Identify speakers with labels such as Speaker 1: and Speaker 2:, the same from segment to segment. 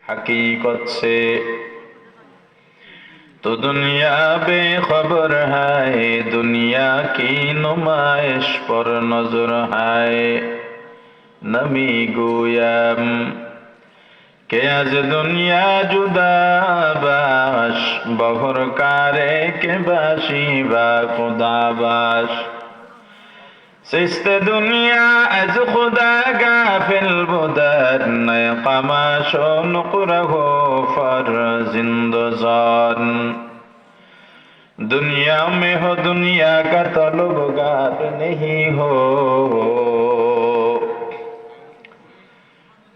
Speaker 1: हकीकत से। तो दुनिया बेखबर है, दुनिया की नुमाइश पर नजर है। नमी गोयम के आज दुनिया जुदाबाश, बहर कारे के बाशी बा खुदाबाश। सिस्ते दुनिया आज खुदा गाफिल बुदर, नए कमाशो नुकरहो फर जिंदजान। दुनिया में हो दुनिया का तलबगार नहीं हो,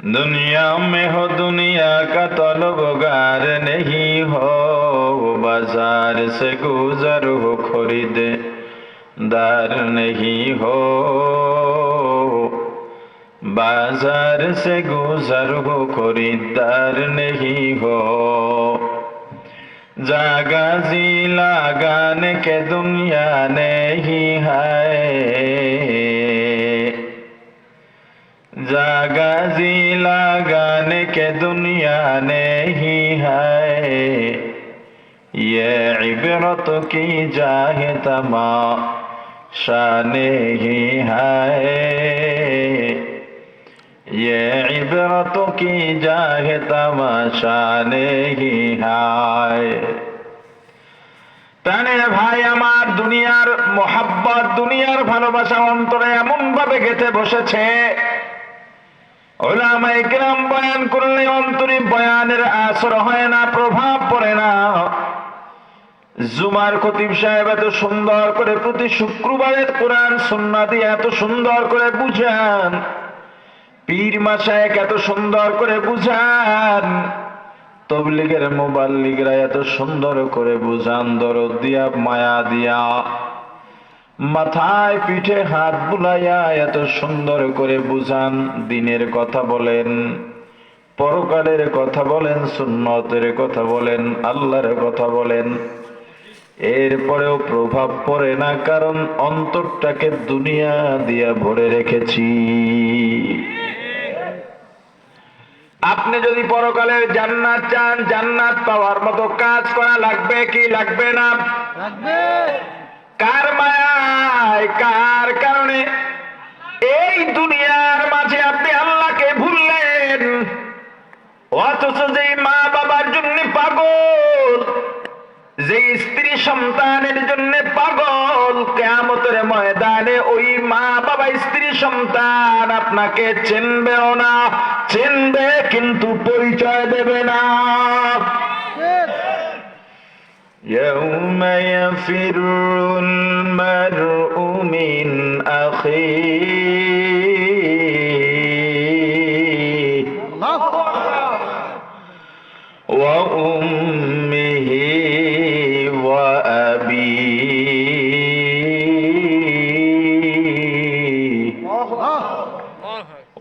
Speaker 1: दुनिया में हो दुनिया का तलबगार नहीं हो। बाजार से गुजर हो खरीदे दार नहीं हो, बाजार से गुजर हो खरीदार नहीं हो। जागा जी लगाने के दुनिया नहीं है, जागा जी लगाने के दुनिया नहीं है। ये इबरत की जाहे तमाशाने ही है, ये इबरत की जाहे तमाशाने ही है। তানে ভাই আমার, দুনিয়ার মোহাব্বত, দুনিয়ার ভালোবাসা অন্তরে এমন ভাবে গেঁথে বসেছে, উলামায়ে কেরাম বয়ান করলে অন্তরে বয়ানের আসর হয় না, প্রভাব পড়ে না। জুমার খতিব সাহেব এত সুন্দর করে প্রতি শুক্রবারের কোরআন সুন্নাহ দিয়ে এত সুন্দর করে বুঝান, পীর মাশায়েখ এত সুন্দর করে বুঝান, তবলিগের মুবাল্লিগরা এত সুন্দর করে বুঝান, দরদ দিয়া মায়া দিয়া মাথায় পিঠে হাত বুলাইয়া এত সুন্দর করে বুঝান। দিনের কথা বলেন, পরকালের কথা বলেন, সুন্নতের কথা বলেন, আল্লাহর কথা বলেন, এরপরেও প্রভাব পড়ে না, কারণ অন্তরটাকে দুনিয়া দিয়া ভরে রেখেছি। আপনি যদি পরকালের জান্নাত চান, জান্নাত পাওয়ার মতো কাজ করা লাগবে কি লাগবে না? লাগবে। কার মায়ায়, কার কারণে এই দুনিয়ার মাঝে আপনি আল্লাহকে ভুললেন? অথচ যেই মা বাবার জন্য পাগল, যে স্ত্রী সন্তানের জন্য পাগল, কিয়ামতের ময়দানে ওই মা বাবা স্ত্রী সন্তান আপনাকে চিনবেও না, চিনবে কিন্তু পরিচয় দেবে না। ইয়াউমা ইয়াফিরুল মারউ মিন আখিহি ওয়া উম্মিহি ওয়া আবিহি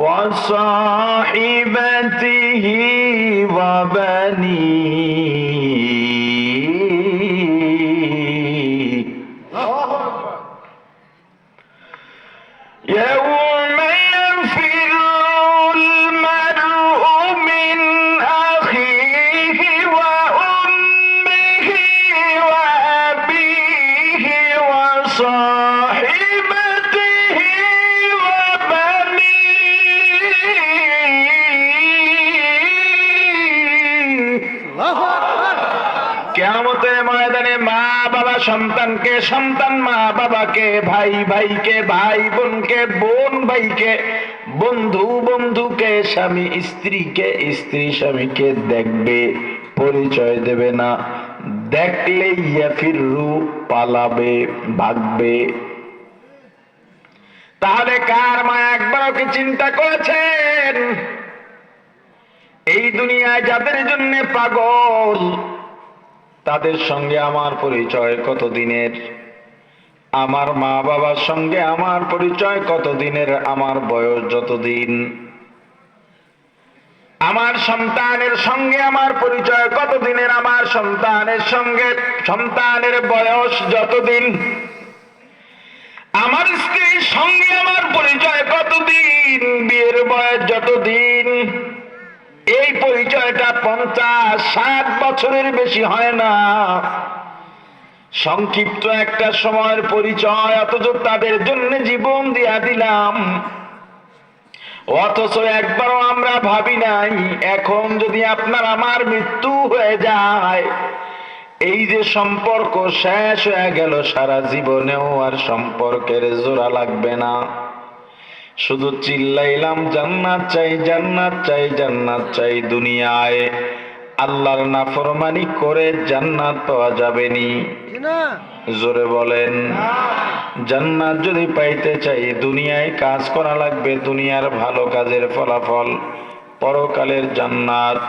Speaker 1: ওয়া সাহিবাতিহি ওয়া বানিহি। يوم يفر المرء من أخيه وأمه وأبيه وصاحبته وبنيه। কিয়ামতের ময়দানে মা বাবা সন্তানকে, সন্তান মা বাবাকে, ভাই ভাইকে, ভাই বোনকে, বোন ভাইকে, বন্ধু বন্ধুকে, স্বামী স্ত্রীকে, স্ত্রী স্বামীকে দেখবে, পরিচয় দেবে না। দেখলে ইয়াফিরু, পালাবে, ভাগবে। তাহলে কার মায়া একবারও কি চিন্তা করেছেন? এই দুনিয়ায় যাদের জন্য পাগল, তাদের সঙ্গে আমার পরিচয় কতদিনের? আমার মা বাবার সঙ্গে আমার পরিচয় কতদিনের? আমার বয়স যতদিন। আমার সন্তানের সঙ্গে আমার পরিচয় কতদিনের? আমার সন্তানের সঙ্গে সন্তানের বয়স যতদিন। আমার স্ত্রীর সঙ্গে আমার পরিচয় কতদিন? বিয়ের বয়স যতদিন। এই পরিচয়টা বেশি হয় না, সংক্ষিপ্ত একটা সময়ের পরিচয়, অথচ তাদের জন্য জীবন দিয়া দিলাম। অথচ একবারও আমরা ভাবি নাই এখন যদি আপনার আমার মৃত্যু হয়ে যায়, এই যে সম্পর্ক শেষ হয়ে গেল, সারা জীবনেও আর সম্পর্কের জোড়া লাগবে না। শুধু চিল্লাইলাম জান্নাত চাই, জান্নাত চাই, জান্নাত চাই। দুনিয়ায় আল্লাহর নাফরমানি করে জান্নাত পাওয়া যাবে নি? জোরে বলেন। জান্নাত যদি পাইতে চাই দুনিয়ায় কাজ করা লাগবে, দুনিয়ার ভালো কাজের ফলাফল পরকালের জান্নাত,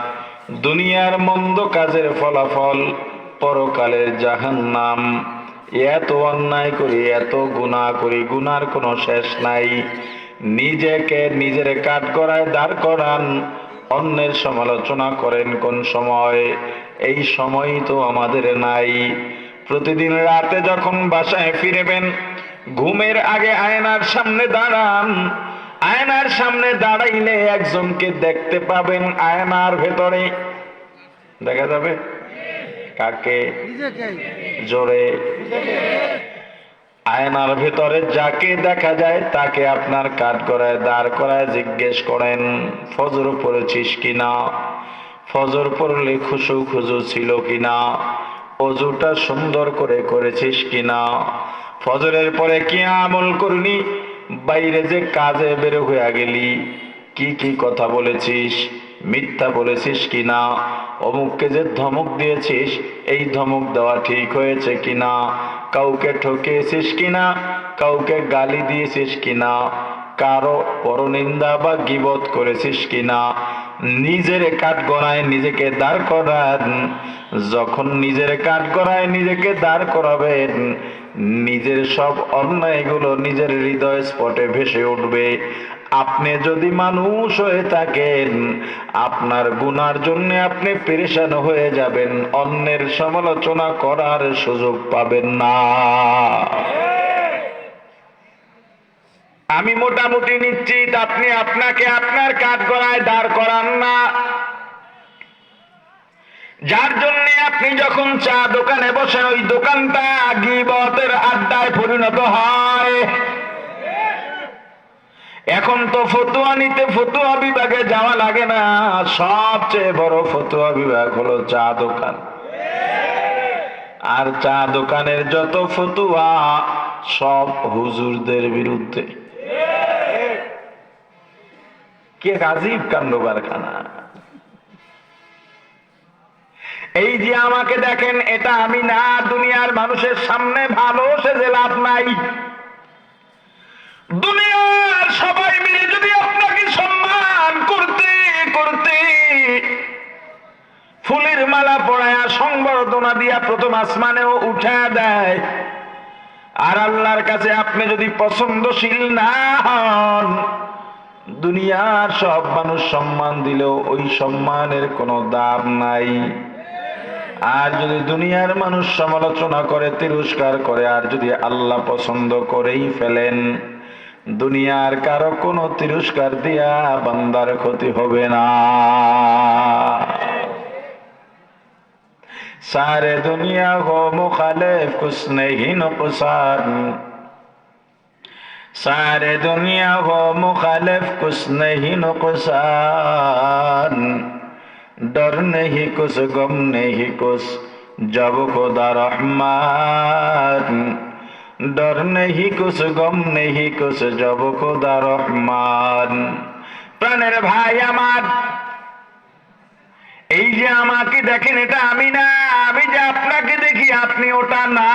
Speaker 1: দুনিয়ার মন্দ কাজের ফলাফল পরকালের জাহান্নাম। এত অন্যায় করি, এত গুনাহ করি, গুনার কোনো শেষ নাই। নিজেকে নিজের কাঠগড়ায় দাঁড় করান, অন্যের সমালোচনা করেন কোন সময়? এই সময় তো আমাদের নাই। প্রতিদিন রাতে যখন বাসায় ফিরবেন, ঘুমের আগে আয়নার সামনে দাঁড়ান। আয়নার সামনে দাঁড়াইলে একজনকে দেখতে পাবেন আয়নার ভেতরে। দেখা যাবে কাকে? জোরে। আয়নার ভেতরে যাকে দেখা যায় তাকে আপনার কাঠগড়ায় দাঁড় করায় জিজ্ঞেস করেন, ফজর পড়েছিস কিনা? ফজর পড়লে খুশু খুজু ছিল কিনা? অজুটা সুন্দর করে করেছিস কিনা? ফজরের পরে কি আমল করলি? বাইরে যে কাজে বের হয়ে গেলি, কি কি কথা বলেছিস? মিথ্যা বলেছিস কিনা? অমুককে যে ধমক দিয়েছিস, এই ধমক দেওয়া ঠিক হয়েছে কিনা? কাউকে ঠকিয়েছিস কিনা? কাউকে গালি দিয়েছিস কিনা? কারো পরনিন্দা বা গীবত করেছিস কিনা? নিজের কাঠগড়ায় নিজেকে দাঁড় করান। যখন নিজের কাঠগড়ায় নিজেকে দাঁড় করাবেন, নিজের সব অন্যায়গুলো নিজের হৃদয় স্পটে ভেসে উঠবে। আপনি যদি মানুষ হয়ে থাকেন, আপনার গুনার জন্য আপনি পেরেশান হয়ে যাবেন, অন্যের সমালোচনা করার সুযোগ পাবেন না। আমি মোটামুটি নিশ্চিত আপনি আপনাকে আপনার কাঠগড়ায় দাঁড় করান না। যার জন্য আপনি যখন চা দোকানে বসেন, ওই দোকানটা গীবতের আড্ডায় পরিণত হয়। এখন তো ফতুয়া নিতে ফতুয়া বিভাগে যাওয়া লাগে না, সবচেয়ে বড় ফতুয়া বিভাগ হলো চা দোকান। আর চা দোকানের যত ফতুয়া সব হুজুরদের বিরুদ্ধে। কি আজীব কাণ্ড কারখানা! এই যে আমাকে দেখেন, এটা আমি না। দুনিয়ার মানুষের সামনে ভালো সেজে লাভ নাই। দুনিয়ার সবাই মিলে যদি আপনাকে সম্মান করতে করতে ফুলের মালা পরায়া সংবর্ধনা দিয়া প্রথম আসমানেও উঠা দেয়, আর আল্লাহর কাছে আপনি যদি পছন্দশীল না হন, দুনিয়ার সব মানুষ সম্মান দিলেও ওই সম্মানের কোনো দাম নাই। আর যদি দুনিয়ার মানুষ সমালোচনা করে, তিরস্কার করে, আর যদি আল্লাহ পছন্দ করেই ফেলেন, দুনিয়ার কারো কোনো তিরস্কার দিয়া বান্দার ক্ষতি হবে না। सारे दुनिया हो मुखालिफ कुछ नहीं नुकसान, सारे दुनिया हो मुखालिफ कुछ नहीं नुकसान, डर नहीं कुछ गम नहीं कुछ जब खुदा रहमान, डर नहीं कुछ गम नहीं कुछ जब खुदा रहमान। প্রাণের ভাই আমার, এই যে আমাকে দেখেন, এটা আমি না। আমি যে আপনাকে দেখি, আপনি ওটা না।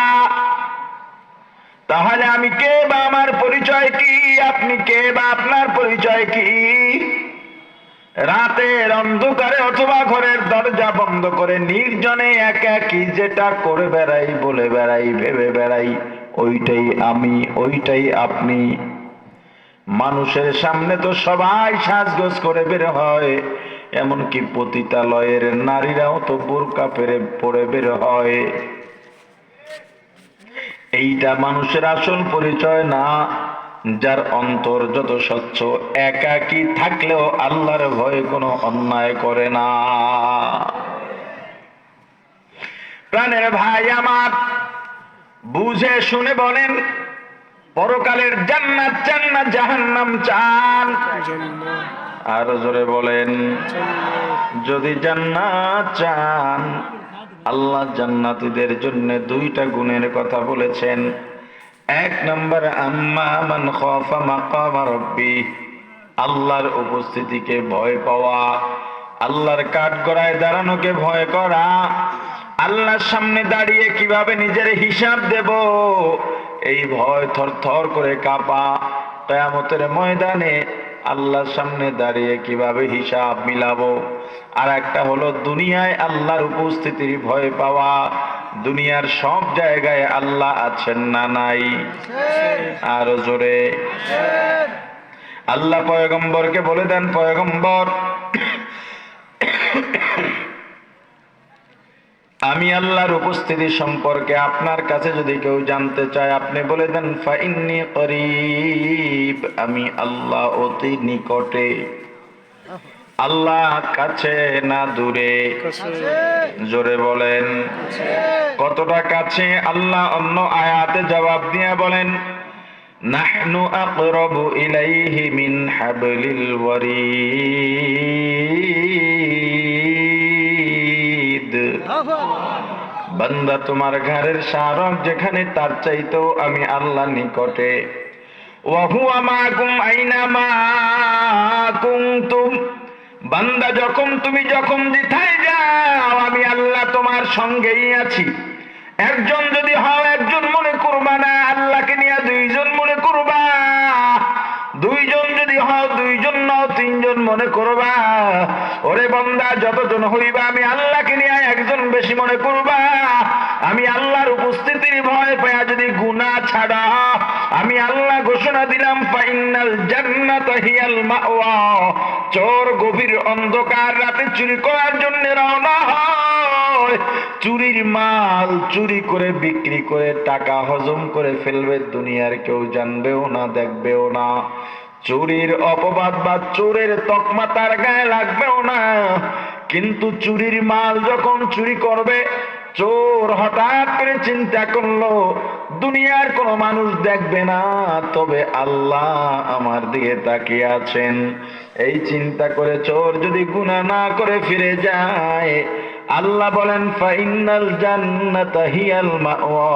Speaker 1: তাহলে আমি কে বা আমার পরিচয় কি? আপনি কে বা আপনার পরিচয় কি? রাতের অন্ধকারে অথবা ঘরের দরজা বন্ধ করে নির্জনে একাকী যেটা করে বেড়াই, বলে বেড়াই, ভেবে বেড়াই, ওইটাই আমি, ওইটাই আপনি। মানুষের সামনে তো সবাই সাজগোজ করে বের হয়, এমনকি পতিতালয়ের নারীরাও তো বোরকা পরে বের হয়। এইটা মানুষের আসল পরিচয় না। যার অন্তর যত স্বচ্ছ, একাকী থাকলেও আল্লাহর ভয়ে কোনো অন্যায় করে না। প্রাণের ভাই আমার, বুঝে শুনে বলেন, পরকালের জান্নাত চান না জাহান্নাম চান? আর জোরে বলেন। যদি জান্নাত চান, আল্লাহ জান্নাতীদের জন্য দুইটা গুণের কথা বলেছেন। এক নম্বর, আম্মা মান খাফা মাকাম রাব্বি, আল্লাহর উপস্থিতিকে ভয় পাওয়া, আল্লাহর কাঠগড়ায় দাঁড়ানোকে ভয় করা, আল্লাহর সামনে দাঁড়িয়ে কিভাবে নিজের হিসাব দেব এই ভয় থরথর করে কাঁপা, কিয়ামতের ময়দানে আল্লাহর সামনে দাঁড়িয়ে কিভাবে হিসাব মিলাবো। আর একটা হলো দুনিয়ায় আল্লাহর উপস্থিতির ভয় পাওয়া, দুনিয়ার সব জায়গায় আল্লাহ আছেন না নাই? আর জোরে। আল্লাহ পয়গম্বরকে বলে দেন, পয়গম্বর আমি আল্লাহর উপস্থিতি সম্পর্কে আপনার কাছে যদি কেউ জানতে চায়, আপনি বলে দেন ফাইন্নী করিব, আমি আল্লাহ অতি নিকটে। আল্লাহ কাছে না দূরে? জোরে বলেন। কতটা কাছে? আল্লাহ অন্য আয়াতে জবাব দিয়া বলেন, নাহনু আকরাবু ইলাইহি মিন হাবলিল ওয়ারিদ। বান্দা, তোমার ঘরের শারক যেখানে, তার চাইতেও আমি আল্লাহ নিকটে। ওয়া হুয়া মাকুম আইনামা কুনতুম, বান্দা তুমি যখন যেথায় যাও, আমি আল্লাহ তোমার সঙ্গেই আছি। একজন যদি হও একজন মনে করবা না, আল্লাহকে নিয়ে দুইজন মনে করবা। দুইজন যদি হও দুইজন নও, তিনজন মনে করবা। ওরে বান্দা, যতজন হইবা আমি আল্লাহকে নিয়ে একজন বেশি মনে করবা। আমি আল্লাহর উপস্থিতির ভয় পায়া যদি গুনাহ ছাড়া, আমি আল্লাহ ঘোষণা দিলাম ফাইনাল জান্নাত হিয়াল মাওয়া। চোর গভীর অন্ধকার রাতে চুরি করার জন্য রওনা হয়, চুরির মাল চুরি করে বিক্রি করে টাকা হজম করে ফেলবে, দুনিয়ার কেউ জানবেও না দেখবেও না। চুরির অপবাদ বা চোরের তকমা তার গায়ে লাগবেও না। কিন্তু চুরির মাল যখন চুরি করবে, চোর হঠাৎ করে চিন্তা করলো দুনিয়ার কোনো মানুষ দেখবে না, তবে আল্লাহ আমার দিকে তাকিয়ে আছেন। এই চিন্তা করে চোর যদি গুনাহ না করে ফিরে যায়, আল্লাহ বলেন ফাইনাল জান্নাতা হিয়াল মাওয়া।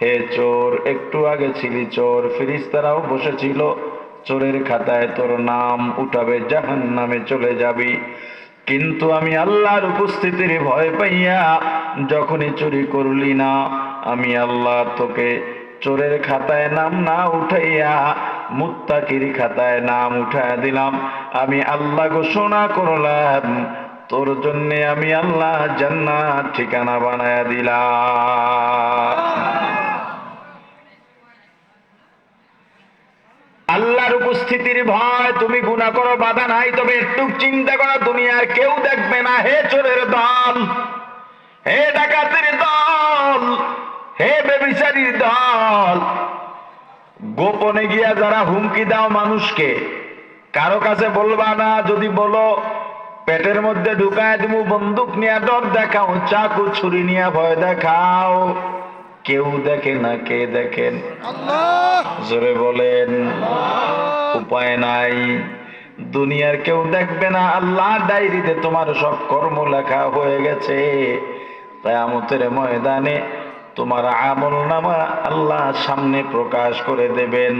Speaker 1: হে চোর, একটু আগে ছিলি চোর, ফেরেশতারাও বসেছিল, চোরের খাতায় তোর নাম উঠাবে, জাহান্নামে চলে যাবি। কিন্তু আমি আল্লাহর উপস্থিতির ভয় পাইয়া যখনই চুরি করলি না, আমি আল্লাহ তোকে চোরের খাতায় নাম না উঠাইয়া মুত্তাকির খাতায় নাম উঠাইয়া দিলাম। আমি আল্লাহ ঘোষণা করলাম, তোর জন্যে আমি আল্লাহ জান্নাত ঠিকানা বানায়া দিলাম। আল্লাহর উপস্থিতির ভয়, তুমি গুনাহ করো বাধা নাই, তবে একটু চিন্তা করো দুনিয়ার কেউ দেখবে না। হে চোরের দল, হে ডাকাতের দল, হে ব্যভিচারীর দল, গোপনে গিয়া যারা হুমকি দাও মানুষকে, কারো কাছে বলবা না। যদি বলো পেটের মধ্যে ঢুকায় দিমু, বন্দুক নিয়ে ডর দেখাও, চাকু ছুরি নিয়ে ভয় দেখাও, কেউ দেখে না। কে দেখেন? আল্লাহ। জোরে বলেন। উপায় নাই, দুনিয়ার কেউ দেখবে না, আল্লাহ ডায়েরিতে তোমার সব কর্ম লেখা হয়ে গেছে। কিয়ামতের ময়দানে তোমার আমলনামা আল্লাহ সামনে প্রকাশ করে দেবেন।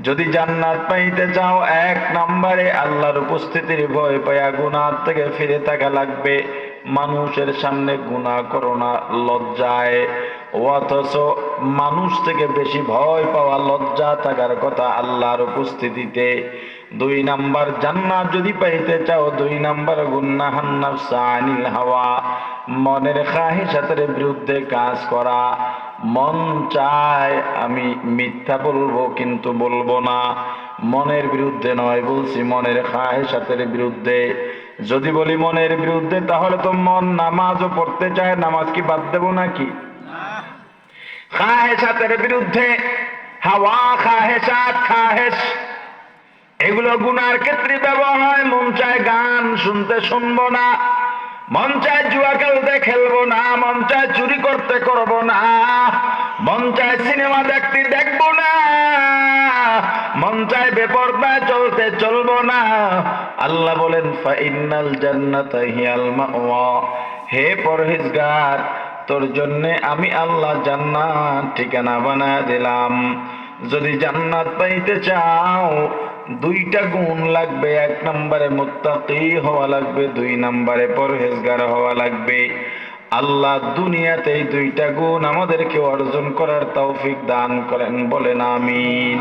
Speaker 1: যদি জান্নাত পাইতে চাও, এক নম্বরে আল্লাহর উপস্থিতির ভয় পায়া গুনাহ থেকে ফিরে থাকা লাগবে। মানুষের সামনে গুনাহ করো না লজ্জায়, অথচ মানুষ থেকে বেশি ভয় পাওয়া লজ্জা থাকার কথা আল্লাহর উপস্থিতিতে। দুই নাম্বার, জান্নাত যদি পাইতে চাও, দুই নাম্বার গুন্নাহান নাফসা আনিল হাওয়া, মনের খাহিসাতের বিরুদ্ধে কাজ করা। মন চায় আমি মিথ্যা বলবো কিন্তু বলবো না, মনের বিরুদ্ধে নয় বলছি, মনের খাহিসাতের বিরুদ্ধে। যদি বলি মনের বিরুদ্ধে, তাহলে তো মন নামাজও পড়তে চায়, নামাজ কি বাদ দেবো নাকি? খাহেসাতের বিরুদ্ধে, হাওয়া খাহেসাত, খাহেস এগুলো গুনার ক্ষেত্রে ব্যবহার হয়। মন চায় গান শুনতে শুনবো না, মন চায় জুয়া খেলতে খেলবো না, মন চায় চুরি করতে করবো না, মন চায় সিনেমা দেখতে দেখবো না, মন চায় বেপরদায় চলতে চলবো না। আল্লাহ বলেন ফাইনাল জান্নাতা হিয়াল মাওয়া, হে পরহেজগার তোর জন্যে আমি আল্লাহ জান্নাত ঠিকানা বানায় দিলাম। যদি জান্নাত পাইতে চাও দুইটা গুণ লাগবে, এক নম্বরে মুত্তাকি হওয়া লাগবে, দুই নম্বরে পরহেজগার হওয়া লাগবে। আল্লাহ দুনিয়াতে এই দুইটা গুণ আমাদেরকে অর্জন করার তৌফিক দান করেন, বলেন আমিন।